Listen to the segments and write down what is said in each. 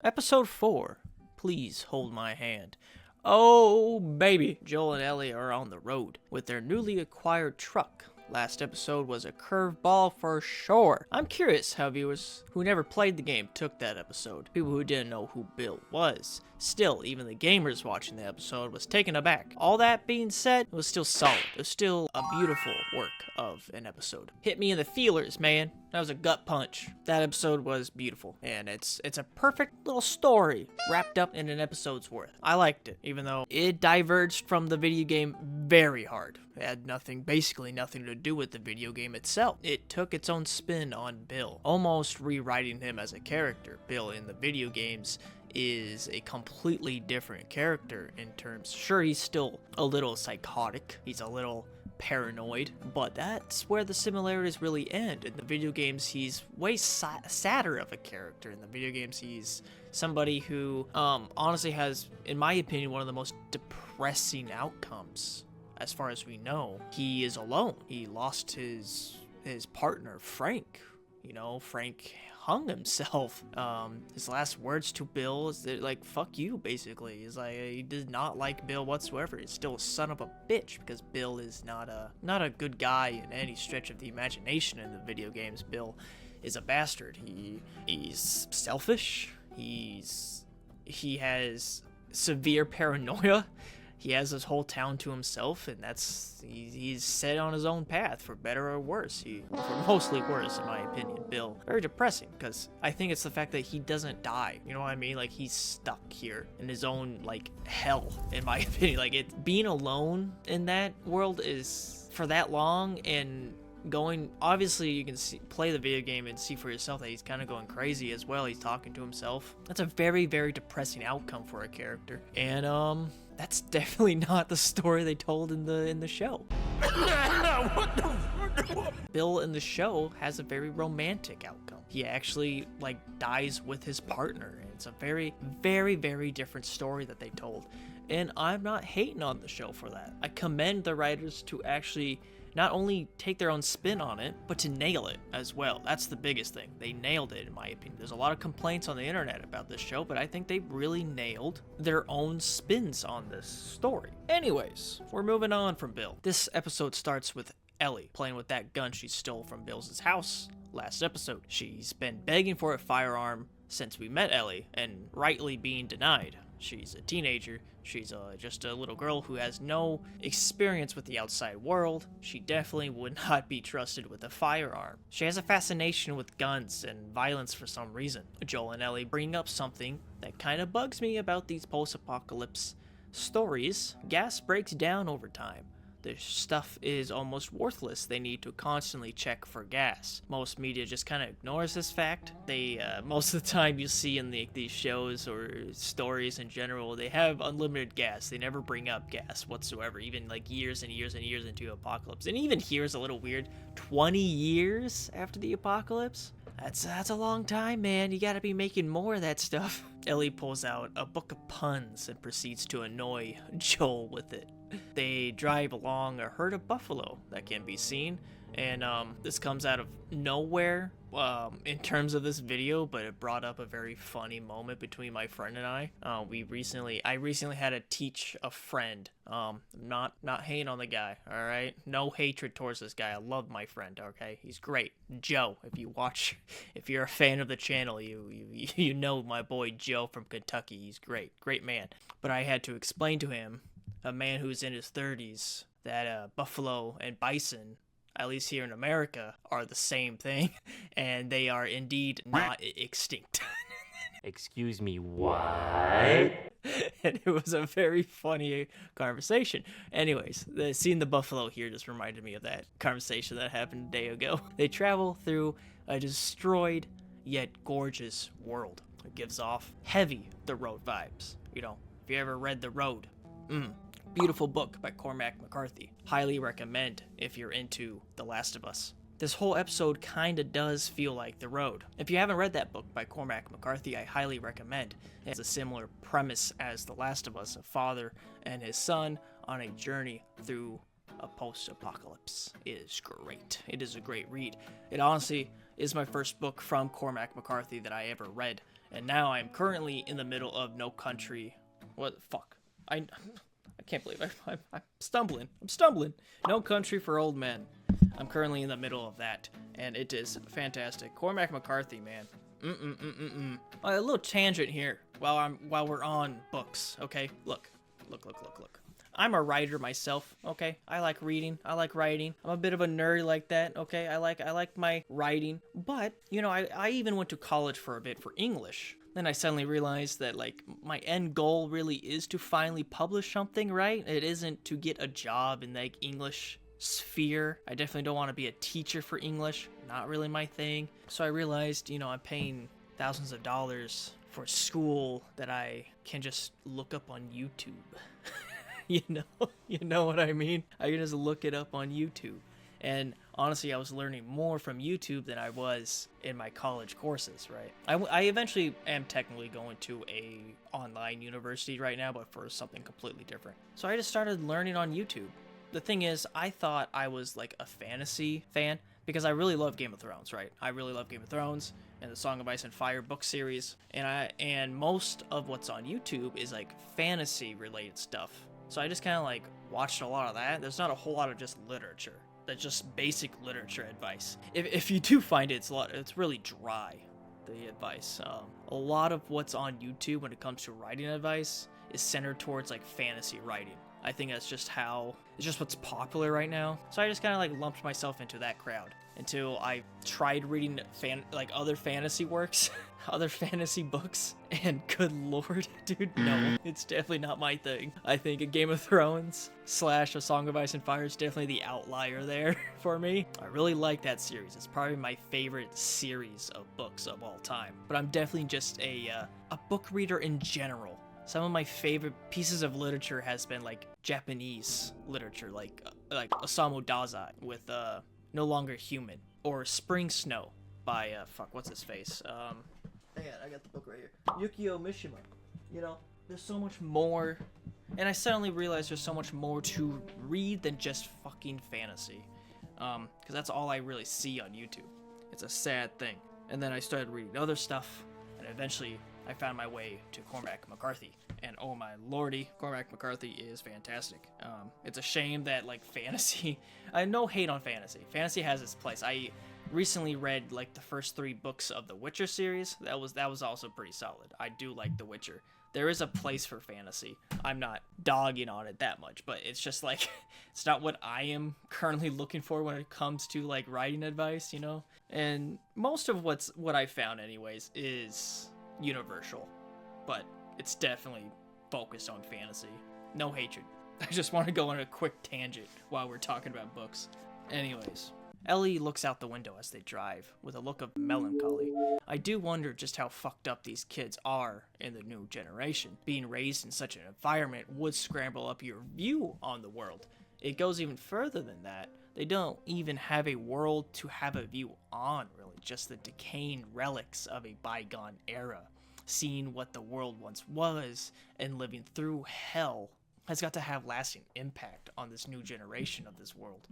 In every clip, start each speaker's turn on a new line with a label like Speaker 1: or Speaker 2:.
Speaker 1: Episode 4. Please hold my hand. Oh, baby. Joel and Ellie are on the road with their newly acquired truck. Last episode was a curveball for sure. I'm curious how viewers who never played the game took that episode. People who didn't know who Bill was. Still, even the gamers watching the episode was taken aback. All that being said, it was still solid. It was still a beautiful work of an episode. Hit me in the feelers, man. That was a gut punch. That episode was beautiful, and it's a perfect little story wrapped up in an episode's worth. I liked it, even though it diverged from the video game very hard. It had basically nothing to do with the video game itself. It took its own spin on Bill, almost rewriting him as a character. Bill in the video games is a completely different character in terms, sure, he's still a little psychotic, he's a little paranoid, but that's where the similarities really end. In the video games, he's way sadder of a character. In the video games, he's somebody who honestly has, in my opinion, one of the most depressing outcomes. As far as we know, he is alone. He lost his partner, Frank. You know, Frank hung himself. His last words to Bill is that, like, fuck you, basically. He's like, he did not like Bill whatsoever. He's still a son of a bitch, because Bill is not a good guy in any stretch of the imagination in the video games. Bill is a bastard. He's selfish. He has severe paranoia. He has this whole town to himself, and he's set on his own path, for better or worse. For mostly worse, in my opinion. Bill, very depressing, because I think it's the fact that he doesn't die. You know what I mean? Like, he's stuck here in his own, like, hell, in my opinion. Like, being alone in that world is for that long, and obviously you can play the video game and see for yourself that he's kind of going crazy as well. He's talking to himself. That's a very, very depressing outcome for a character, and that's definitely not the story they told in the show. Bill in the show has a very romantic outcome. He actually, like, dies with his partner, and it's a very, very, very different story that they told. And I'm not hating on the show for that. I commend the writers to actually not only take their own spin on it, but to nail it as well. That's the biggest thing. They nailed it, in my opinion. There's a lot of complaints on the internet about this show, but I think they really nailed their own spins on this story. Anyways, we're moving on from Bill. This episode starts with Ellie playing with that gun she stole from Bill's house last episode. She's been begging for a firearm since we met Ellie, and rightly being denied. She's a teenager. She's just a little girl who has no experience with the outside world. She definitely would not be trusted with a firearm. She has a fascination with guns and violence for some reason. Joel and Ellie bring up something that kind of bugs me about these post-apocalypse stories. Gas breaks down over time. The stuff is almost worthless. They need to constantly check for gas. Most media just kind of ignores this fact. Most of the time you see in these shows or stories in general, they have unlimited gas. They never bring up gas whatsoever, even like years and years and years into apocalypse. And even here is a little weird. 20 years after the apocalypse? That's a long time, man. You gotta be making more of that stuff. Ellie pulls out a book of puns and proceeds to annoy Joel with it. They drive along a herd of buffalo that can be seen, and this comes out of nowhere in terms of this video, but it brought up a very funny moment between my friend and I. I recently had to teach a friend. Not hating on the guy, all right? No hatred towards this guy. I love my friend, okay? He's great. Joe, if you're a fan of the channel, you know my boy Joe from Kentucky. He's great man. But I had to explain to him, a man who's in his 30s, that buffalo and bison, at least here in America, are the same thing, and they are indeed not extinct.
Speaker 2: Excuse me, what?
Speaker 1: And it was a very funny conversation. Anyways, seeing the buffalo here just reminded me of that conversation that happened a day ago. They travel through a destroyed yet gorgeous world. It gives off heavy The Road vibes. You know, if you ever read The Road, beautiful book by Cormac McCarthy. Highly recommend if you're into The Last of Us. This whole episode kinda does feel like The Road. If you haven't read that book by Cormac McCarthy, I highly recommend. It has a similar premise as The Last of Us, a father and his son on a journey through a post-apocalypse. It is great. It is a great read. It honestly is my first book from Cormac McCarthy that I ever read. And now I'm currently in the middle of No Country. What the fuck? I can't believe I'm stumbling. I'm stumbling. No Country for Old Men. I'm currently in the middle of that, and it is fantastic. Cormac McCarthy, man. A little tangent here while we're on books. Okay, look. I'm a writer myself. Okay, I like reading. I like writing. I'm a bit of a nerd like that. Okay, I like my writing. But you know, I even went to college for a bit for English. Then I suddenly realized that like my end goal really is to finally publish something, right? It isn't to get a job in like English sphere. I definitely don't want to be a teacher for English. Not really my thing. So I realized, you know, I'm paying thousands of dollars for school that I can just look up on YouTube. you know what I mean? I can just look it up on YouTube. And honestly, I was learning more from YouTube than I was in my college courses, right? I eventually am technically going to a online university right now, but for something completely different. So I just started learning on YouTube. The thing is, I thought I was like a fantasy fan because I really love Game of Thrones, right? I really love Game of Thrones and the Song of Ice and Fire book series, and most of what's on YouTube is like fantasy related stuff. So I just kind of like watched a lot of that. There's not a whole lot of just literature. That's just basic literature advice. If you do find it, it's really dry, the advice. A lot of what's on YouTube when it comes to writing advice is centered towards like fantasy writing. I think that's just what's popular right now. So I just kind of like lumped myself into that crowd until I tried reading other fantasy works, other fantasy books, and good lord, dude, no, it's definitely not my thing. I think a Game of Thrones / A Song of Ice and Fire is definitely the outlier there for me. I really like that series. It's probably my favorite series of books of all time. But I'm definitely just a book reader in general. Some of my favorite pieces of literature has been like Japanese literature, like Osamu Dazai with No Longer Human, or Spring Snow by what's his face? I got the book right here. Yukio Mishima. You know, there's so much more, and I suddenly realized there's so much more to read than just fucking fantasy, because that's all I really see on YouTube. It's a sad thing. And then I started reading other stuff, and eventually I found my way to Cormac McCarthy, and oh my lordy, Cormac McCarthy is fantastic. It's a shame that like fantasy, no hate on fantasy. Fantasy has its place. I recently read like the first 3 books of the Witcher series. That was also pretty solid. I do like The Witcher. There is a place for fantasy. I'm not dogging on it that much, but it's just like it's not what I am currently looking for when it comes to like writing advice, you know. And most of what I found anyways is universal, but it's definitely focused on fantasy. No hatred. I just want to go on a quick tangent while we're talking about books. Anyways, Ellie looks out the window as they drive with a look of melancholy. I do wonder just how fucked up these kids are in the new generation. Being raised in such an environment would scramble up your view on the world. It goes even further than that. They don't even have a world to have a view on, really, just the decaying relics of a bygone era. Seeing what the world once was and living through hell has got to have lasting impact on this new generation of this world.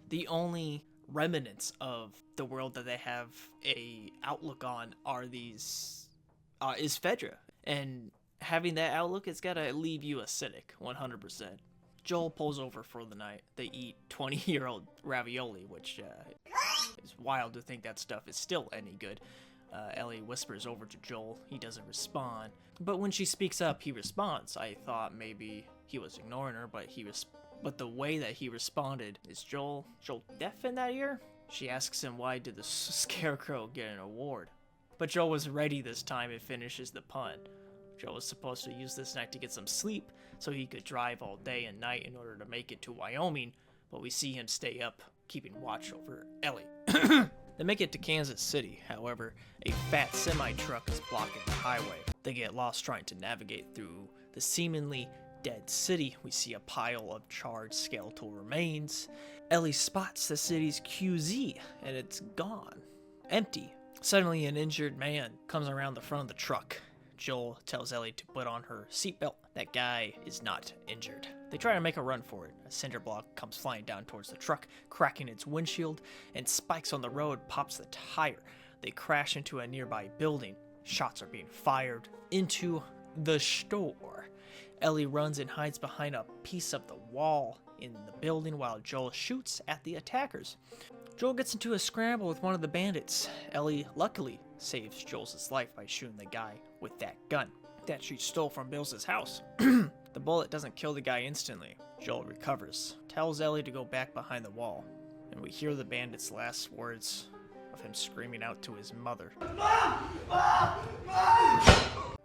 Speaker 1: The only remnants of the world that they have a outlook on are is Fedra, and having that outlook, it's gotta leave you a cynic 100%. Joel pulls over for the night. They eat 20-year-old ravioli, which is wild to think that stuff is still any good. Ellie whispers over to Joel. He doesn't respond, but when she speaks up, he responds. I thought maybe he was ignoring her, but the way that he responded, is Joel deaf in that ear? She asks him why did the scarecrow get an award. But Joel was ready this time and finishes the pun. Joel was supposed to use this night to get some sleep so he could drive all day and night in order to make it to Wyoming, but we see him stay up, keeping watch over Ellie. They make it to Kansas City, however, a fat semi-truck is blocking the highway. They get lost trying to navigate through the seemingly dead city. We see a pile of charred skeletal remains. Ellie spots the city's QZ, and it's gone. Empty. Suddenly, an injured man comes around the front of the truck. Joel tells Ellie to put on her seatbelt. That guy is not injured. They try to make a run for it. A cinder block comes flying down towards the truck, cracking its windshield, and spikes on the road pops the tire. They crash into a nearby building. Shots are being fired into the store. Ellie runs and hides behind a piece of the wall in the building while Joel shoots at the attackers. Joel gets into a scramble with one of the bandits. Ellie luckily saves Joel's life by shooting the guy with that gun that she stole from Bill's house. The bullet doesn't kill the guy instantly. Joel recovers, tells Ellie to go back behind the wall, and we hear the bandit's last words of him screaming out to his mother. Mom! Mom! Mom!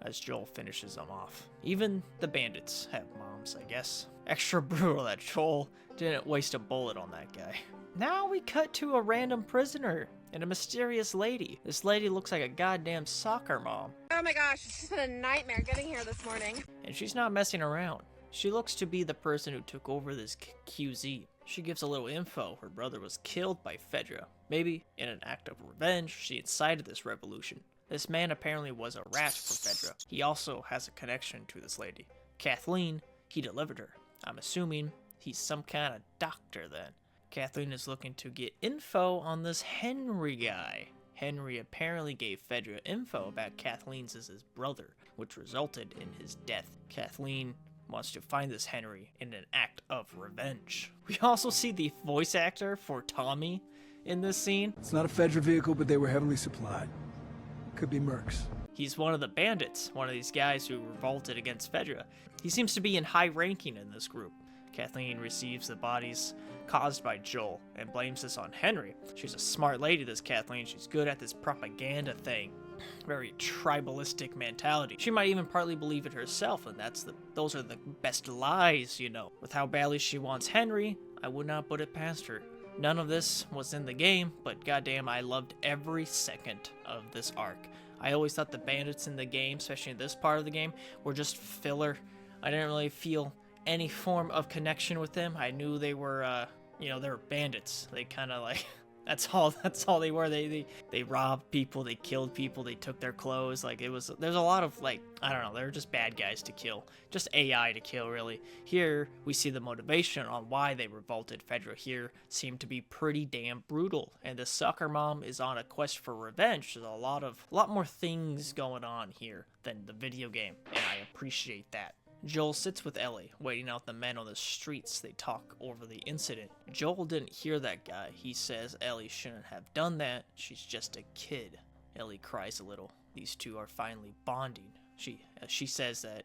Speaker 1: As Joel finishes them off. Even the bandits have moms, I guess. Extra brutal that Joel didn't waste a bullet on that guy. Now we cut to a random prisoner and a mysterious lady. This lady looks like a goddamn soccer mom.
Speaker 3: Oh my gosh, it's just been a nightmare getting here this morning.
Speaker 1: And she's not messing around. She looks to be the person who took over this QZ. She gives a little info. Her brother was killed by Fedra. Maybe, in an act of revenge, she incited this revolution. This man apparently was a rat for Fedra. He also has a connection to this lady. Kathleen, he delivered her. I'm assuming he's some kind of doctor then. Kathleen is looking to get info on this Henry guy. Henry apparently gave Fedra info about Kathleen's as his brother, which resulted in his death. Kathleen wants to find this Henry in an act of revenge. We also see the voice actor for Tommy in this scene.
Speaker 4: It's not a Fedra vehicle, but they were heavily supplied. Could be Mercs.
Speaker 1: He's one of the bandits, one of these guys who revolted against Fedra. He seems to be in high ranking in this group. Kathleen receives the bodies caused by Joel and blames this on Henry. She's a smart lady, this Kathleen. She's good at this propaganda thing. Very tribalistic mentality. She might even partly believe it herself, and those are the best lies, you know. With how badly she wants Henry, I would not put it past her. None of this was in the game, but goddamn, I loved every second of this arc. I always thought the bandits in the game, especially in this part of the game, were just filler. I didn't really feel any form of connection with them. I knew they were, they were bandits. They kind of like, that's all they were. They robbed people, they killed people, they took there's a lot of like, I don't know, they're just bad guys to kill. Just AI to kill, really. Here, we see the motivation on why they revolted. Fedra here seemed to be pretty damn brutal, and the soccer mom is on a quest for revenge. There's a lot more things going on here than the video game, and I appreciate that. Joel sits with Ellie, waiting out the men on the streets. They talk over the incident. Joel didn't hear that guy. He says Ellie shouldn't have done that. She's just a kid. Ellie cries a little. These two are finally bonding. She says that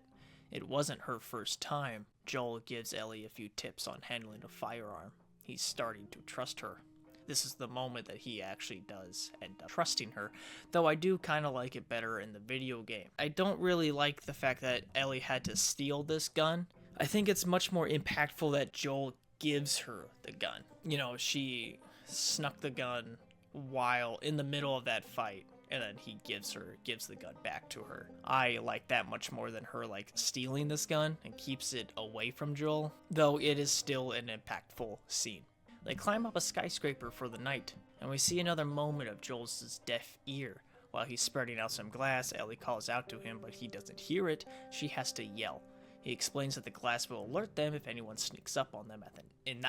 Speaker 1: it wasn't her first time. Joel gives Ellie a few tips on handling a firearm. He's starting to trust her. This is the moment that he actually does end up trusting her, though I do kind of like it better in the video game. I don't really like the fact that Ellie had to steal this gun. I think it's much more impactful that Joel gives her the gun. You know, she snuck the gun while in the middle of that fight, and then he gives the gun back to her. I like that much more than her like stealing this gun and keeps it away from Joel, though it is still an impactful scene. They climb up a skyscraper for the night, and we see another moment of Joel's deaf ear. While he's spreading out some glass, Ellie calls out to him, but he doesn't hear it. She has to yell. He explains that the glass will alert them if anyone sneaks up on them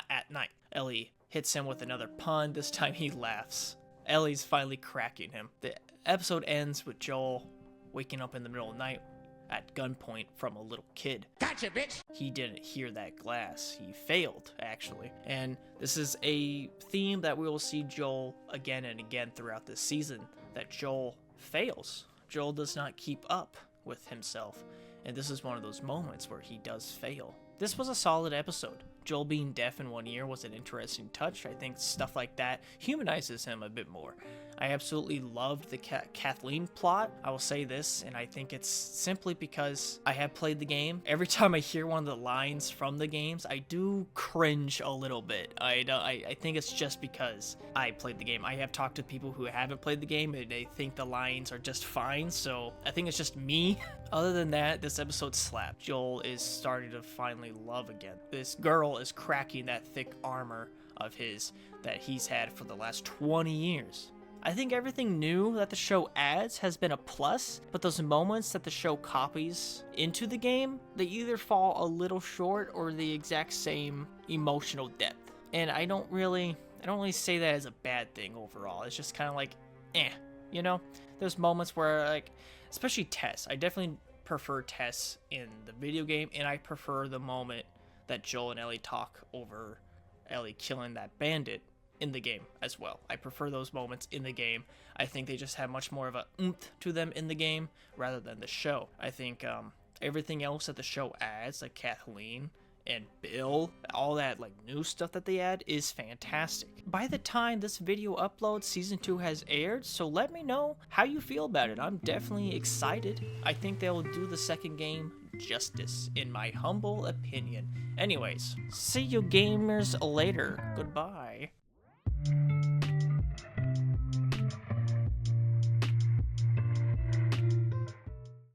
Speaker 1: at night. Ellie hits him with another pun. This time he laughs. Ellie's finally cracking him. The episode ends with Joel waking up in the middle of the night at gunpoint from a little kid.
Speaker 5: Gotcha, bitch!
Speaker 1: He didn't hear that glass. He failed, actually. And this is a theme that we will see Joel again and again throughout this season, that Joel fails. Joel does not keep up with himself. And this is one of those moments where he does fail. This was a solid episode. Joel being deaf in one ear was an interesting touch. I think stuff like that humanizes him a bit more. I absolutely loved the Kathleen plot. I will say this, and I think it's simply because I have played the game. Every time I hear one of the lines from the games, I do cringe a little bit. I think it's just because I played the game. I have talked to people who haven't played the game, and they think the lines are just fine, so I think it's just me. Other than that, this episode slapped. Joel is starting to finally love again. This girl is cracking that thick armor of his that he's had for the last 20 years. I think everything new that the show adds has been a plus, but those moments that the show copies into the game, they either fall a little short or the exact same emotional depth. And I don't really say that as a bad thing overall. It's just kind of like, you know? There's moments where, like, especially Tess. I definitely prefer Tess in the video game, and I prefer the moment that Joel and Ellie talk over Ellie killing that bandit in the game as well. I prefer those moments in the game. I think they just have much more of a oomph to them in the game rather than the show. I think everything else that the show adds, like Kathleen and Bill, all that like new stuff that they add is fantastic. By the time this video uploads, season 2 has aired, so let me know how you feel about it. I'm definitely excited. I think they'll do the second game justice, in my humble opinion. Anyways, see you gamers later. Goodbye.